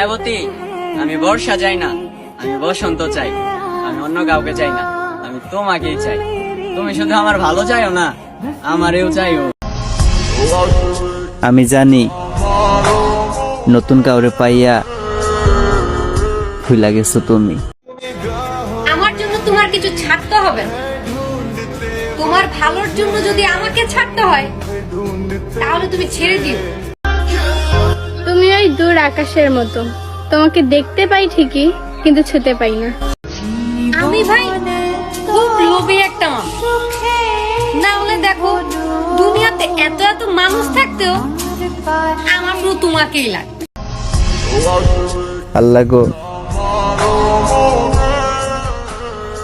মায়াবতী, আমি বর্ষা চাই না, আমি বসন্ত চাই। আমি অন্য কাউকে চাই না, আমি তোমাকেই চাই। তুমি শুধু আমার ভালো চাইও না, আমারেও চাইও। আমি জানি নতুন কাউরে পাইয়া ভুলা গেছো তুমি। আমার জন্য তোমার কিছু ছাড়তে হবে না। তোমার ভালোর জন্য যদি আমাকে ছাড়তে হয় তাহলে তুমি ছেড়ে দিও। তুমি ওই দূর আকাশের মতো, তোমাকে দেখতে পাই ঠিকই কিন্তু ছুতে পাই না। আমি ভাই খুব লোভী একটা মানুষ। না হলে দেখো দুনিয়াতে এত এত মানুষ থাকতেও আমার শুধু তোমাকেই লাগে। আল্লাহ গো,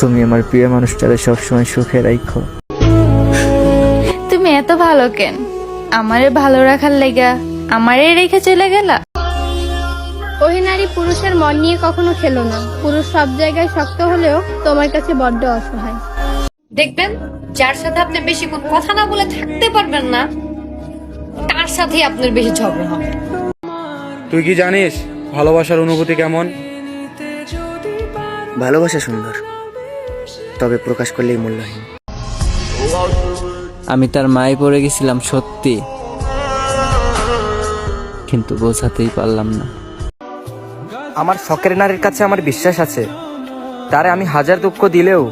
তুমি আমার প্রিয় মানুষটারে সবসময় সুখে রাখো। তুমি এত ভালো কেন? আমারে ভালো রাখার লেগা আমারে রেখে চলে গেলা? ওই নারী পুরুষের মন নিয়ে কখনো খেলো না। পুরুষ সব জায়গায় শক্ত হলেও তোমার কাছে বড্ড অসহায়। দেখবেন যার সাথে আপনি বেশিক্ষণ কথা না বলে থাকতে পারবেন না, তার সাথেই আপনার বেশি ঝগড়া হবে। তুই কি জানিস ভালোবাসার অনুভূতি কেমন? ভালোবাসা সুন্দর, তবে প্রকাশ করলেই মূল্যহীন। আমি তার মায়ে পড়ে গেছিলাম সত্যি, কিন্তু বোঝাতেই পারলাম না। আমার শখের নারীর কাছে আমার বিশ্বাস আছে, তারে আমি হাজার দুঃখ দিলেও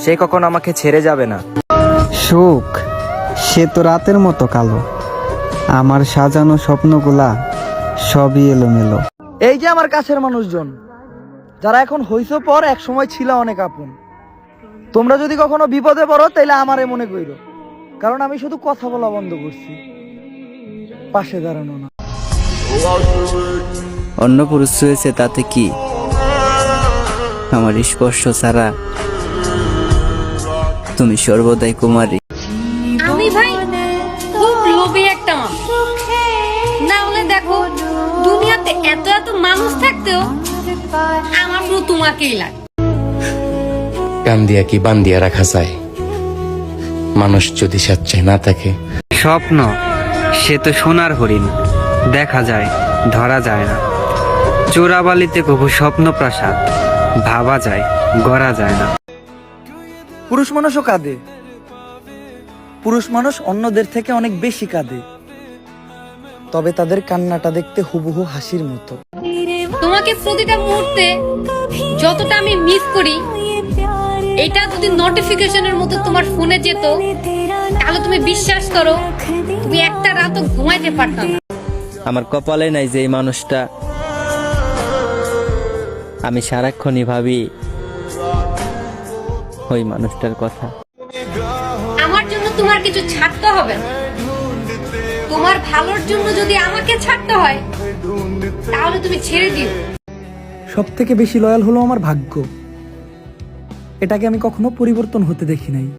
সে কখনো আমাকে ছেড়ে যাবে না। সুখ সে তো রাতের মতো কালো, আমার সাজানো স্বপ্নগুলা সবই এলোমেলো। এই যে আমার কাছের মানুষজন, যারা এখন হইছো পর এক সময় ছিল অনেক আপন। তোমরা যদি কখনো বিপদে পড়ো তাইলে আমারে মনে কইরো, কারণ আমি শুধু কথা বলা বন্ধ করছি, পাশে দাঁড়ানো না। অন্য পুরুষ হয়েছে তাতে কি? আমার স্পর্শ ছাড়া তুমি সর্বদাই কুমারী। আমি ভাই খুব লোভী একটা মানুষ। না হলে দেখো দুনিয়াতে এত এত মানুষ থাকতেও আমার শুধু তোমাকেই লাগে। কান দিয়া কি বান দিয়া রাখা যায়? মানুষ যদি স্বেচ্ছায় না থাকে। স্বপ্ন সে তো সোনার হরিণ, দেখা যায় ধরা যায় না। চোরাবালিতে কবু স্বপ্ন প্রাসাদ, ভাবা যায় গড়া যায় না। পুরুষ মানুষও কাঁদে, পুরুষ মানুষ অন্যদের থেকে অনেক বেশি কাঁদে, তবে তাদের কান্নাটা দেখতে হুবহু হাসির মতো। তোমাকে প্রতিটা মুহূর্তে যতটা আমি মিস করি, এটা যদি নোটিফিকেশনের মতো তোমার ফোনে যেত তাহলে তুমি বিশ্বাস করো তুমি একটা রাতও ঘুমাইতে পারতাম না। আমার কপালে নাই যে এই মানুষটা। আমি সারাক্ষণই ভাবি ওই মানুষটার কথা। আমার জন্য তোমার কিছু ছাড়তে হবে না। তোমার ভালোর জন্য যদি আমাকে ছাড়তে হয় তাহলে তুমি ছেড়ে দিও। সব থেকে বেশি লয়াল হলো আমার ভাগ্য, এটাকে আমি কখনো পরিবর্তন হতে দেখি নাই।